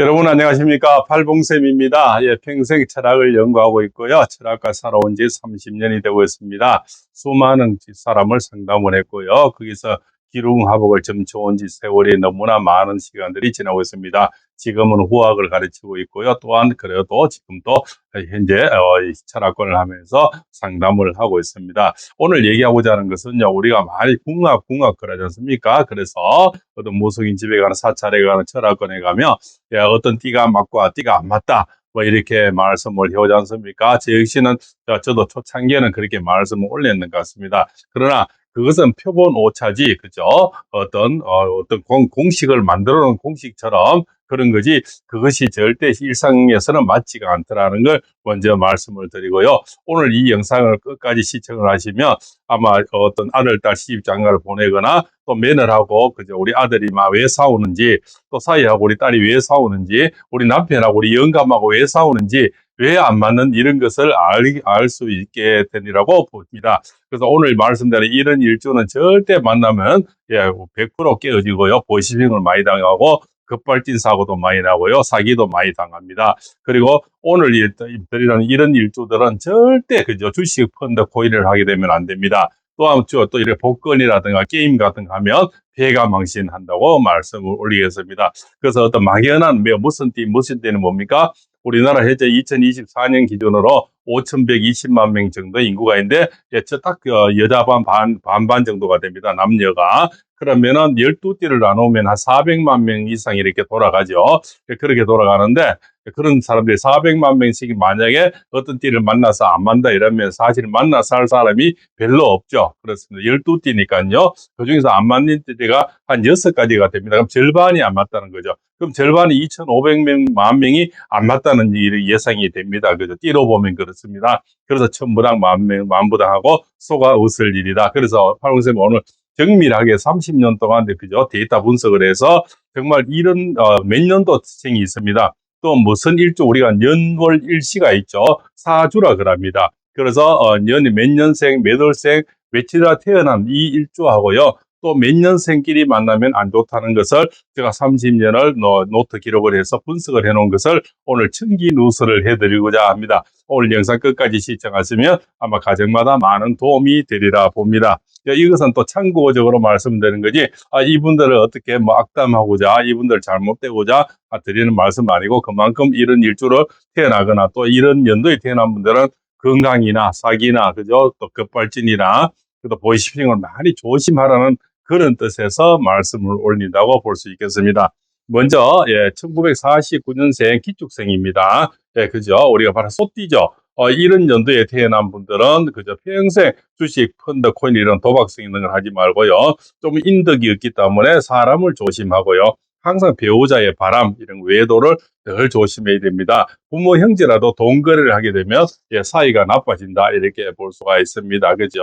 여러분 안녕하십니까? 팔봉쌤입니다. 예, 평생 철학을 연구하고 있고요. 철학과 살아온 지 30년이 되고 있습니다. 수많은 사람을 상담을 했고요. 거기서 기륭화복을 점쳐온 지 세월이 너무나 많은 시간들이 지나고 있습니다. 지금은 후학을 가르치고 있고요. 또한 그래도 지금도 현재 이 철학권을 하면서 상담을 하고 있습니다. 오늘 얘기하고자 하는 것은요. 우리가 많이 궁합 그러지 않습니까? 그래서 어떤 무속인 집에 가는 사찰에 가는 철학권에 가면 야, 어떤 띠가 맞고 띠가 안 맞다. 뭐 이렇게 말씀을 해오지 않습니까? 저 역시는 저도 초창기에는 그렇게 말씀을 올렸는 것 같습니다. 그러나 그것은 표본 오차지, 그죠? 어떤 공식을 만들어 놓은 공식처럼 그런 거지, 그것이 절대 일상에서는 맞지가 않더라는 걸 먼저 말씀을 드리고요. 오늘 이 영상을 끝까지 시청을 하시면 아마 어떤 아들, 딸 시집 장가를 보내거나 또 며느라고 그죠? 우리 아들이 막 왜 싸우는지, 또 사이하고 우리 딸이 왜 싸우는지, 우리 남편하고 우리 영감하고 왜 싸우는지, 왜 안 맞는 이런 것을 알 수 있게 되리라고 봅니다. 그래서 오늘 말씀드린 이런 일주는 절대 만나면 100% 깨어지고요. 보이스피싱을 많이 당하고 급발진 사고도 많이 나고요. 사기도 많이 당합니다. 그리고 오늘 드리는 이런 일주들은 절대 그죠? 주식, 펀드, 코인을 하게 되면 안 됩니다. 또한 또 이렇게 복권이라든가 게임 같은 거 하면 피해가 망신한다고 말씀을 올리겠습니다. 그래서 어떤 막연한 무슨 띠는 뭡니까? 우리나라 현재 2024년 기준으로 5,120만 명 정도 인구가 있는데, 딱 여자 반반 정도가 됩니다. 남녀가. 그러면은 12띠를 나누면 한 400만 명 이상이 이렇게 돌아가죠. 그렇게 돌아가는데, 그런 사람들이 400만 명씩이 만약에 어떤 띠를 만나서 안 만다 이러면 사실 만나서 할 사람이 별로 없죠. 그렇습니다. 12띠니까요. 그 중에서 안 맞는 띠가 한 6가지가 됩니다. 그럼 절반이 안 맞다는 거죠. 그럼 절반이 2,500만 명이 안 맞다는 일이 예상이 됩니다. 그죠? 띠로 보면 그렇습니다. 그래서 천부당 만부당하고 소가 웃을 일이다. 그래서 팔공쌤 오늘 정밀하게 30년 동안 그죠? 데이터 분석을 해서 정말 이런 몇 년도생이 있습니다. 또 무슨 일주 우리가 년월 일시가 있죠. 사주라 그럽니다. 그래서 년이 몇 년생, 몇 월생, 며칠이나 태어난 이 일주하고요. 또 몇 년생끼리 만나면 안 좋다는 것을 제가 30년을 노트 기록을 해서 분석을 해놓은 것을 오늘 천기 누설을 해드리고자 합니다. 오늘 영상 끝까지 시청하시면 아마 가정마다 많은 도움이 되리라 봅니다. 이것은 또 참고적으로 말씀드리는 거지, 이분들을 어떻게 악담하고자, 이분들 잘못되고자 드리는 말씀 아니고, 그만큼 이런 일주를 태어나거나 또 이런 연도에 태어난 분들은 건강이나 사기나, 그죠? 또 급발진이나, 또 보이스피싱을 많이 조심하라는 그런 뜻에서 말씀을 올린다고 볼 수 있겠습니다. 먼저 1949년생 기축생입니다. 그죠? 우리가 바로 소띠죠. 이런 연도에 태어난 분들은 그저 평생 주식, 펀드, 코인 이런 도박성 있는 걸 하지 말고요. 좀 인덕이 없기 때문에 사람을 조심하고요. 항상 배우자의 바람, 이런 외도를 늘 조심해야 됩니다. 부모, 형제라도 돈 거래를 하게 되면 사이가 나빠진다, 이렇게 볼 수가 있습니다. 그죠?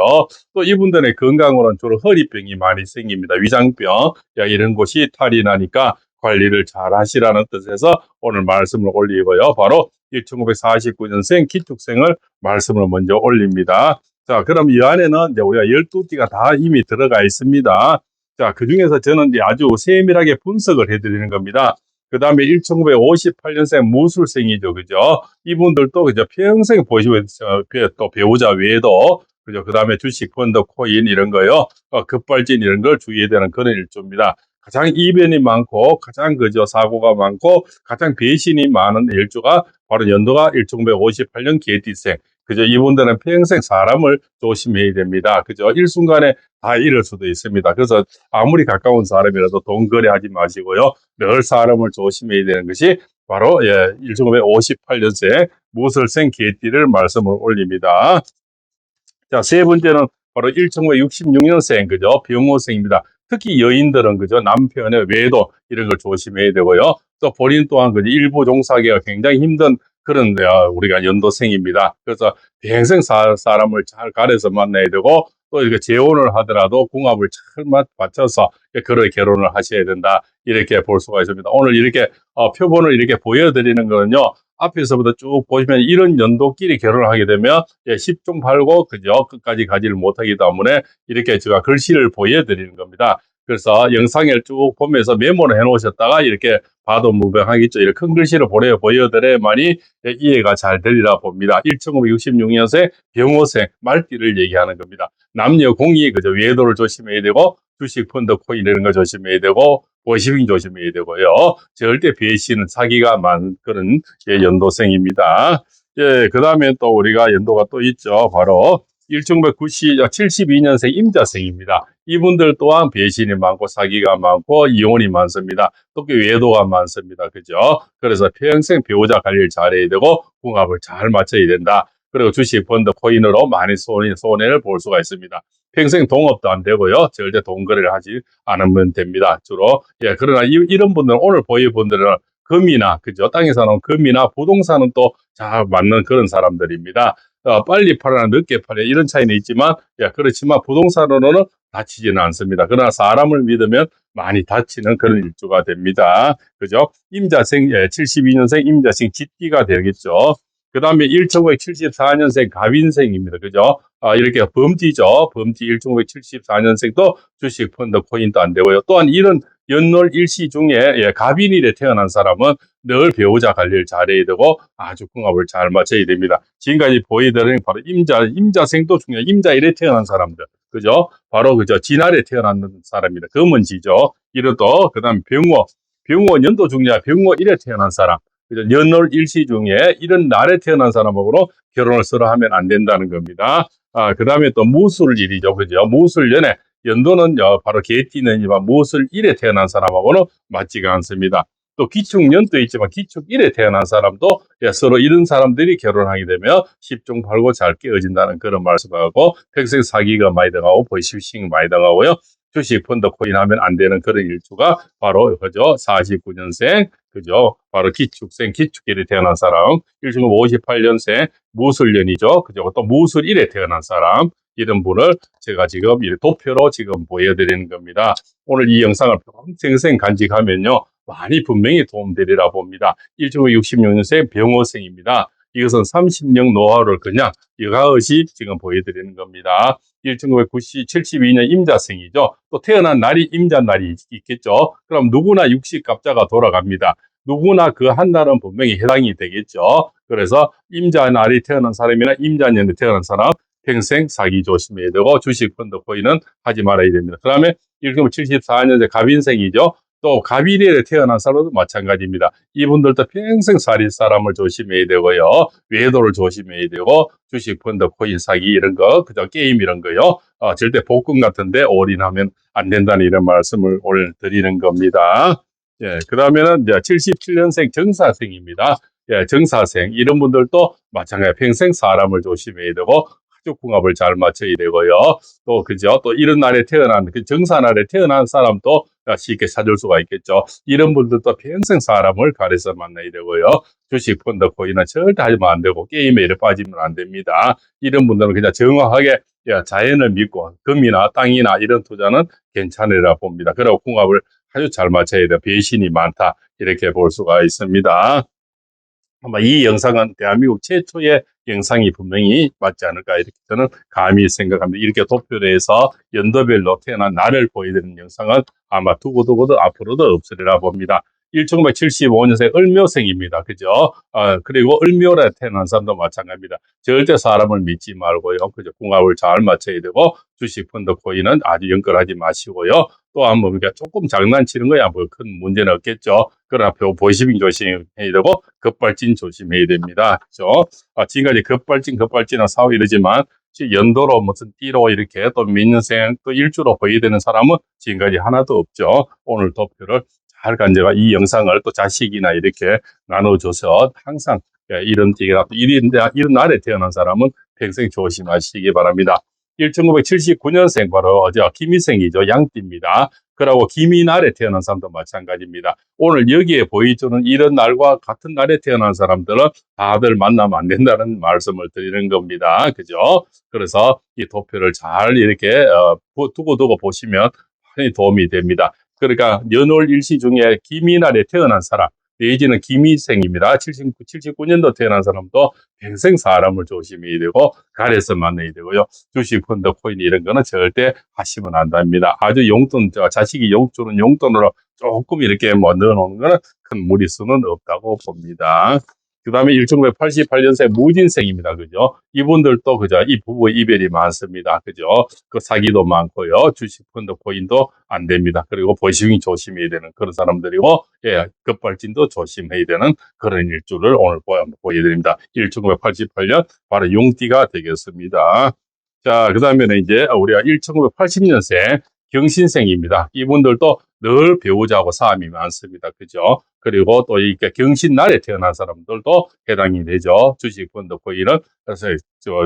또 이분들의 건강으로는 주로 허리병이 많이 생깁니다. 위장병, 이런 곳이 탈이 나니까 관리를 잘 하시라는 뜻에서 오늘 말씀을 올리고요. 바로 1949년생 기축생을 말씀을 먼저 올립니다. 자, 그럼 이 안에는 이제 우리가 12띠가 다 이미 들어가 있습니다. 자, 그 중에서 저는 이제 아주 세밀하게 분석을 해드리는 겁니다. 그 다음에 1958년생 무술생이죠. 그죠? 이분들도 그죠? 평생 보시면 또 배우자 외에도 그죠? 그 다음에 주식, 펀드, 코인 이런 거요. 급발진 이런 걸 주의해야 되는 그런 일주입니다. 가장 이변이 많고, 가장 그죠? 사고가 많고, 가장 배신이 많은 일주가 바로 연도가 1958년 개띠생. 그죠? 이분들은 평생 사람을 조심해야 됩니다. 그죠? 일순간에 다 잃을 수도 있습니다. 그래서 아무리 가까운 사람이라도 돈 거래하지 마시고요. 늘 사람을 조심해야 되는 것이 바로 1958년생 무술생 개띠를 말씀을 올립니다. 자, 세 번째는 바로 1966년생, 그죠? 병호생입니다. 특히 여인들은, 그죠? 남편의 외도, 이런 걸 조심해야 되고요. 또 본인 또한, 그죠? 일부 종사하기가 굉장히 힘든 그런, 우리가 연도생입니다. 그래서 평생 사람을 잘 가려서 만나야 되고, 또 이렇게 재혼을 하더라도 궁합을 잘 맞춰서 그런 결혼을 하셔야 된다, 이렇게 볼 수가 있습니다. 오늘 이렇게, 표본을 이렇게 보여드리는 거는요, 앞에서부터 쭉 보시면 이런 연도끼리 결혼을 하게 되면 10중 8구 그죠? 끝까지 가지를 못하기 때문에 이렇게 제가 글씨를 보여드리는 겁니다. 그래서 영상을 쭉 보면서 메모를 해 놓으셨다가 이렇게 봐도 무방하겠죠. 이렇게 큰 글씨를 보여드려야만이 이해가 잘 되리라 봅니다. 1966년생 병호생 말띠를 얘기하는 겁니다. 남녀 공이 그저 외도를 조심해야 되고 주식, 펀드, 코인 이런 거 조심해야 되고 보시빙 조심해야 되고요. 절대 배신은 사기가 많은 그런 연도생입니다. 그 다음에 또 우리가 연도가 또 있죠. 바로 1972년생 임자생입니다. 이분들 또한 배신이 많고 사기가 많고 이혼이 많습니다. 또 외도가 많습니다. 그죠? 그래서 평생 배우자 관리를 잘해야 되고 궁합을 잘 맞춰야 된다. 그리고 주식, 펀드, 코인으로 많이 손해를 볼 수가 있습니다. 평생 동업도 안 되고요. 절대 돈거래를 하지 않으면 됩니다. 주로. 그러나 이런 분들은 오늘 보일 분들은 금이나, 그죠? 땅에 사는 금이나 부동산은 또 잘 맞는 그런 사람들입니다. 빨리 팔거나 늦게 팔려 이런 차이는 있지만, 그렇지만 부동산으로는 다치지는 않습니다. 그러나 사람을 믿으면 많이 다치는 그런 일주가 됩니다. 그죠? 임자생, 72년생 임자생 쥐띠가 되겠죠. 그 다음에 1974년생 가빈생입니다. 그죠? 이렇게 범띠죠. 범띠 1974년생도 주식, 펀드, 코인도 안 되고요. 또한 이런 연월 일시 중에 가빈일에 태어난 사람은 늘 배우자 관리를 잘해야 되고 아주 궁합을 잘 맞춰야 됩니다. 지금까지 보여드린 바로 임자생도 중요해요. 임자일에 태어난 사람들. 그죠? 바로 그죠? 진날에 태어난 사람입니다. 금은지죠. 이것도 그다음 병호 연도 중요해요. 병호일에 태어난 사람. 그죠? 연월 일시 중에 이런 날에 태어난 사람하고 결혼을 서로 하면 안 된다는 겁니다. 그 다음에 또 무술일이죠. 그죠? 무술년에 연도는 바로 개띠는이지만 무술일에 태어난 사람하고는 맞지가 않습니다. 또 기축년도 있지만 기축일에 태어난 사람도 서로 이런 사람들이 결혼하게 되면 십중팔구 잘 깨어진다는 그런 말씀하고 평생 사기가 많이 당하고 보이시싱 많이 당하고요. 주식, 펀드, 코인 하면 안 되는 그런 일주가 바로 그죠? 49년생 그죠? 바로 기축일에 태어난 사람 1958년생 무술년이죠. 그죠? 또 무술일에 태어난 사람 이런 분을 제가 지금 도표로 지금 보여드리는 겁니다. 오늘 이 영상을 평생 간직하면요. 많이 분명히 도움되리라 봅니다. 1966년생 병호생입니다. 이것은 30년 노하우를 그냥 여가없이 지금 보여드리는 겁니다. 1972년 임자생이죠. 또 태어난 날이 임자날이 있겠죠. 그럼 누구나 60갑자가 돌아갑니다. 누구나 그 한 날은 분명히 해당이 되겠죠. 그래서 임자날이 태어난 사람이나 임자년에 태어난 사람 평생 사기 조심해야 되고 주식, 펀드, 코인은 하지 말아야 됩니다. 그 다음에 1974년에 가빈생이죠. 또 가비리에 태어난 사람도 마찬가지입니다. 이분들도 평생 살인 사람을 조심해야 되고요. 외도를 조심해야 되고 주식, 펀드, 코인 사기 이런 거, 그저 게임 이런 거요. 절대 복권 같은데 올인하면 안 된다는 이런 말씀을 오늘 드리는 겁니다. 그 다음에는 77년생 정사생입니다. 정사생 이런 분들도 마찬가지 평생 사람을 조심해야 되고 가족 궁합을 잘 맞춰야 되고요. 또 그죠? 또 이런 날에 태어난 그 정사날에 태어난 사람도 쉽게 찾을 수가 있겠죠. 이런 분들도 평생 사람을 가려서 만나야 되고요. 주식, 펀드, 코인은 절대 하면 안 되고 게임에 이래 빠지면 안 됩니다. 이런 분들은 그냥 정확하게 자연을 믿고 금이나 땅이나 이런 투자는 괜찮으라 봅니다. 그리고 궁합을 아주 잘 맞춰야 돼요. 배신이 많다. 이렇게 볼 수가 있습니다. 아마 이 영상은 대한민국 최초의 영상이 분명히 맞지 않을까 이렇게 저는 감히 생각합니다. 이렇게 도표를 해서 연도별로 태어난 날을 보여드리는 영상은 아마 두고두고도 앞으로도 없으리라 봅니다. 1975년생 을묘생입니다. 그죠? 그리고 을묘에 태어난 사람도 마찬가지입니다. 절대 사람을 믿지 말고요. 그죠? 궁합을 잘 맞춰야 되고 주식, 펀드, 코인은 아주 연결하지 마시고요. 또한 뭡니까? 조금 장난치는 거야 뭐 큰 문제는 없겠죠. 그러나 보시빙 조심해야 되고 급발진 조심해야 됩니다. 그죠? 지금까지 급발진은 사고 이러지만 연도로 무슨 띠로 이렇게 또 민생 또 일주로 보여되는 사람은 지금까지 하나도 없죠. 오늘 도표를 잘 간제가 이 영상을 또 자식이나 이렇게 나눠줘서 항상 이런 띠가 이런 날에 태어난 사람은 평생 조심하시기 바랍니다. 1979년생 바로 김희생이죠. 양띠입니다. 그러고 김이날에 태어난 사람도 마찬가지입니다. 오늘 여기에 보여주는 이런 날과 같은 날에 태어난 사람들은 다들 만나면 안 된다는 말씀을 드리는 겁니다. 그죠? 그래서 이 도표를 잘 이렇게 두고 보시면 많이 도움이 됩니다. 그러니까 연월 일시 중에 김이날에 태어난 사람 내지는 기미생입니다. 79년도 태어난 사람도 평생 사람을 조심해야 되고 가려서 만나야 되고요. 주식, 펀드, 코인 이런 거는 절대 하시면 안 됩니다. 아주 용돈, 자식이 주는 용돈으로 조금 이렇게 뭐 넣어놓는 거는 큰 무리수는 없다고 봅니다. 그 다음에 1988년생 무진생입니다. 그죠? 이분들도 그죠? 이 부부 이별이 많습니다. 그죠? 그 사기도 많고요. 주식, 펀드, 코인도 안 됩니다. 그리고 보시빙 조심해야 되는 그런 사람들이고, 예, 급발진도 조심해야 되는 그런 일주를 오늘 보여드립니다. 1988년 바로 용띠가 되겠습니다. 자, 그 다음에는 이제 우리가 1980년생 경신생입니다. 이분들도 늘 배우자하고 싸움이 많습니다. 그죠? 그리고 또 이렇게 경신날에 태어난 사람들도 해당이 되죠. 주식, 펀드, 코인은. 그래서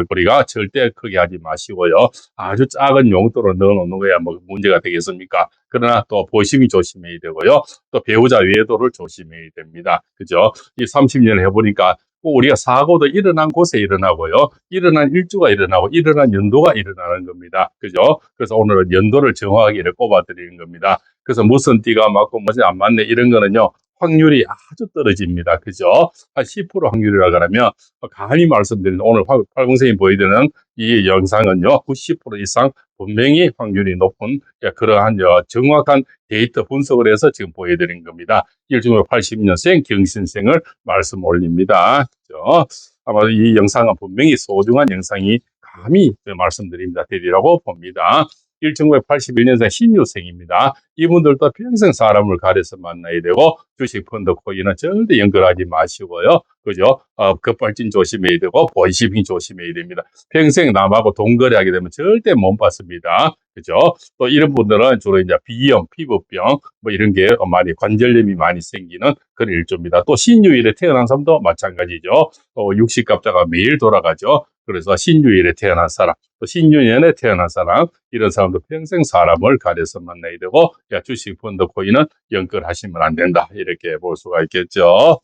우리가 절대 크게 하지 마시고요. 아주 작은 용도로 넣어놓는 거야 뭐 문제가 되겠습니까? 그러나 또 보시기 조심해야 되고요. 또 배우자 외도를 조심해야 됩니다. 그죠? 이 30년 해보니까 꼭 우리가 사고도 일어난 곳에 일어나고요. 일어난 일주가 일어나고 일어난 연도가 일어나는 겁니다. 그죠? 그래서 오늘은 연도를 정확하게 꼽아드리는 겁니다. 그래서 무슨 띠가 맞고 무슨 안 맞네 이런 거는요. 확률이 아주 떨어집니다. 그죠? 한 10% 확률이라 그러면 감히 말씀드리는 오늘 팔공생이 보여드리는 이 영상은요. 90% 이상 분명히 확률이 높은 그러한 정확한 데이터 분석을 해서 지금 보여드린 겁니다. 1980년생 경신생을 말씀 올립니다. 그죠? 아마 이 영상은 분명히 소중한 영상이 감히 말씀드립니다. 드리라고 봅니다. 1981년생 신유생입니다. 이분들도 평생 사람을 가려서 만나야 되고 주식, 펀드, 코인은 절대 연결하지 마시고요. 그죠? 급발진 조심해야 되고 보이시빙 조심해야 됩니다. 평생 남하고 동거래하게 되면 절대 못 받습니다. 그죠? 또 이런 분들은 주로 이제 비염, 피부병 뭐 이런 게 많이 관절염이 많이 생기는 그런 일조입니다. 또 신유일에 태어난 사람도 마찬가지죠. 60갑자가 매일 돌아가죠. 그래서 신유일에 태어난 사람, 또 신유년에 태어난 사람, 이런 사람도 평생 사람을 가려서 만나야 되고, 주식, 펀드, 코인은 연결하시면 안 된다. 이렇게 볼 수가 있겠죠.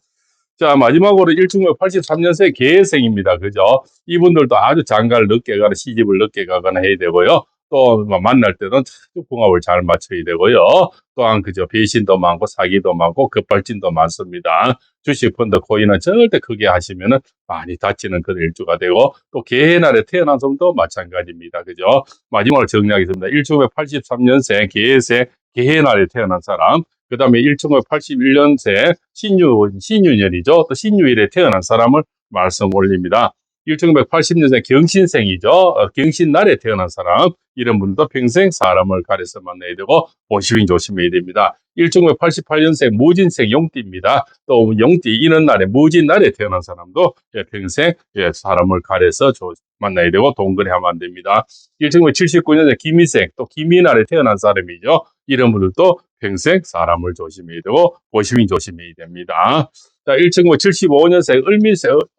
자, 마지막으로 1983년생 계생입니다. 그죠? 이분들도 아주 장가를 늦게 가거나 시집을 늦게 가거나 해야 되고요. 또 만날 때는 궁합을 잘 맞춰야 되고요. 또한 그저 배신도 많고 사기도 많고 급발진도 많습니다. 주식, 펀드, 코인은 절대 크게 하시면은 많이 다치는 그런 일주가 되고 또 개해날에 태어난 사람도 마찬가지입니다. 그죠? 마지막으로 정리하겠습니다. 1983년생 계생 개해날에 태어난 사람, 그 다음에 1981년생 신유년이죠. 또 신유일에 태어난 사람을 말씀 올립니다. 1980년생 경신생이죠. 경신날에 태어난 사람, 이런 분도 평생 사람을 가려서 만나야 되고 보시빙 조심해야 됩니다. 1988년생 무진생 용띠입니다. 또 용띠 이런 날에 무진날에 태어난 사람도 평생 사람을 가려서 만나야 되고 동거래하면 안 됩니다. 1979년생 기미생, 또 기미날에 태어난 사람이죠. 이런 분들도 평생 사람을 조심해야 되고 보시빙 조심해야 됩니다. 자, 1975년생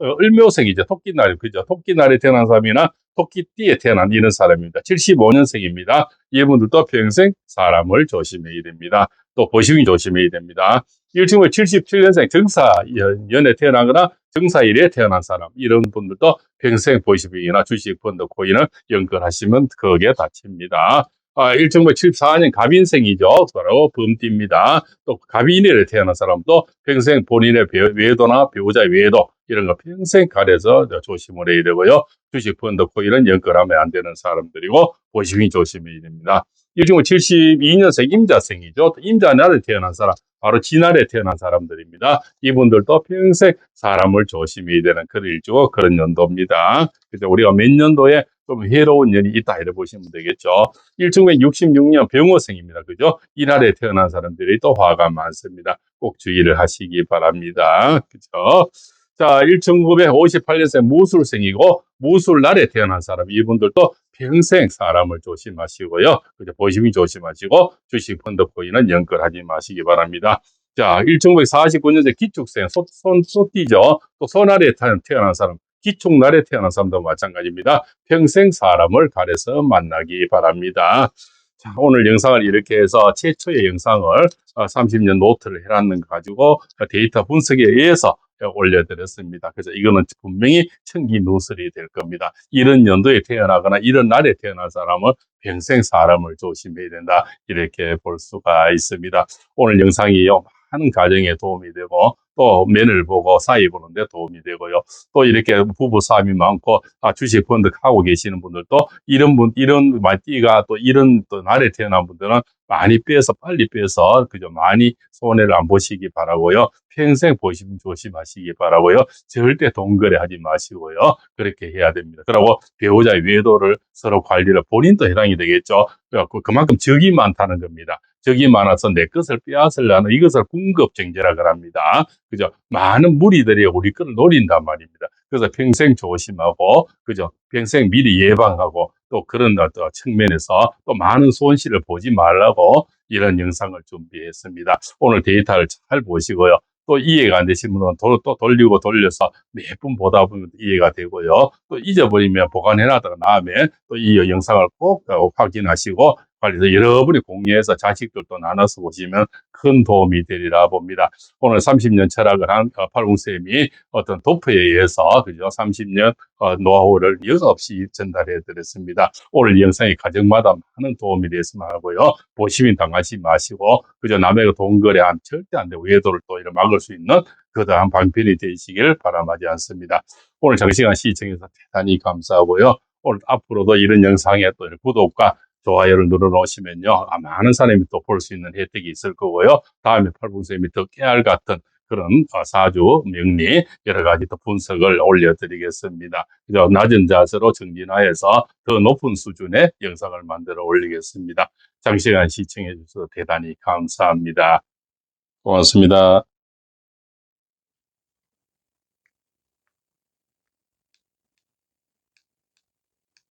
을묘생이죠. 토끼날, 그죠? 토끼날에 태어난 사람이나 토끼띠에 태어난 이런 사람입니다. 75년생입니다. 이분들도 평생 사람을 조심해야 됩니다. 또 보시빙 조심해야 됩니다. 1977년생 정사연에 태어나거나 정사일에 태어난 사람, 이런 분들도 평생 보시빙이나 주식, 펀드, 코인을 연결하시면 거기에 다칩니다. 1974년 갑인생이죠. 바로 범띠입니다. 또 갑인일에 태어난 사람도 평생 본인의 외도나 배우자의 외도 이런 거 평생 가려서 조심을 해야 되고요. 주식, 펀드, 코인은 연결하면 안 되는 사람들이고 보시빙 조심해야 됩니다. 1972년생 임자생이죠. 임자날에 태어난 사람, 바로 지날에 태어난 사람들입니다. 이분들도 평생 사람을 조심해야 되는 그런 일주고 그런 연도입니다. 그래서 우리가 몇 년도에 좀 해로운 년이 있다 이렇게 보시면 되겠죠. 1966년 병호생입니다. 그죠? 이날에 태어난 사람들이 또 화가 많습니다. 꼭 주의를 하시기 바랍니다. 그죠? 자, 1958년생 무술생이고 무술날에 태어난 사람, 이분들도 평생 사람을 조심하시고요. 그죠? 보시빙 조심하시고 주식, 펀드, 코인은 연결하지 마시기 바랍니다. 자, 1949년생 기축생, 소띠죠. 또 소날에 태어난 사람, 기축날에 태어난 사람도 마찬가지입니다. 평생 사람을 가려서 만나기 바랍니다. 자, 오늘 영상을 이렇게 해서 최초의 영상을 30년 노트를 해놨는 거 가지고 데이터 분석에 의해서 올려드렸습니다. 그래서 이거는 분명히 천기 누설이 될 겁니다. 이런 연도에 태어나거나 이런 날에 태어난 사람은 평생 사람을 조심해야 된다. 이렇게 볼 수가 있습니다. 오늘 영상이요. 하는 과정에 도움이 되고, 또 면을 보고 사이 보는데 도움이 되고요. 또 이렇게 부부 싸움이 많고, 주식 펀드 하고 계시는 분들도 이런 띠가 또 이런 또 날에 태어난 분들은 많이 빼서, 빨리 빼서, 그죠? 많이 손해를 안 보시기 바라고요. 평생 조심하시기 바라고요. 절대 돈거래 하지 마시고요. 그렇게 해야 됩니다. 그리고 배우자의 외도를 서로 관리를, 본인도 해당이 되겠죠. 그래갖고 그만큼 적이 많다는 겁니다. 적이 많아서 내 것을 빼앗으려는, 이것을 군급정제라고 합니다. 그죠? 많은 무리들이 우리 것을 노린단 말입니다. 그래서 평생 조심하고, 그죠? 평생 미리 예방하고, 또 그런 어떤 측면에서 또 많은 손실을 보지 말라고 이런 영상을 준비했습니다. 오늘 데이터를 잘 보시고요. 또 이해가 안 되신 분은 또 돌리고 돌려서 몇 분 보다 보면 이해가 되고요. 또 잊어버리면 보관해놨다가 다음에 또 이 영상을 꼭 확인하시고, 그래서 여러분이 공유해서 자식들도 나눠서 보시면 큰 도움이 되리라 봅니다. 오늘 30년 철학을 한 팔봉쌤이 어떤 도표에 의해서, 그죠? 30년 노하우를 여과없이 전달해 드렸습니다. 오늘 이 영상이 가정마다 많은 도움이 됐으면 하고요. 보시면 당하지 마시고, 그저 남에게 돈 거래하면 절대 안 되고, 외도를 또 이렇게 막을 수 있는 그다음 방편이 되시길 바람하지 않습니다. 오늘 장시간 시청해서 대단히 감사하고요. 오늘 앞으로도 이런 영상에 또 구독과 좋아요를 눌러놓으시면요, 많은 사람이 또 볼 수 있는 혜택이 있을 거고요. 다음에 팔봉쌤이 더 깨알 같은 그런 사주 명리 여러 가지 더 분석을 올려드리겠습니다. 그래서 낮은 자세로 정진하여서 더 높은 수준의 영상을 만들어 올리겠습니다. 장시간 시청해 주셔서 대단히 감사합니다. 고맙습니다.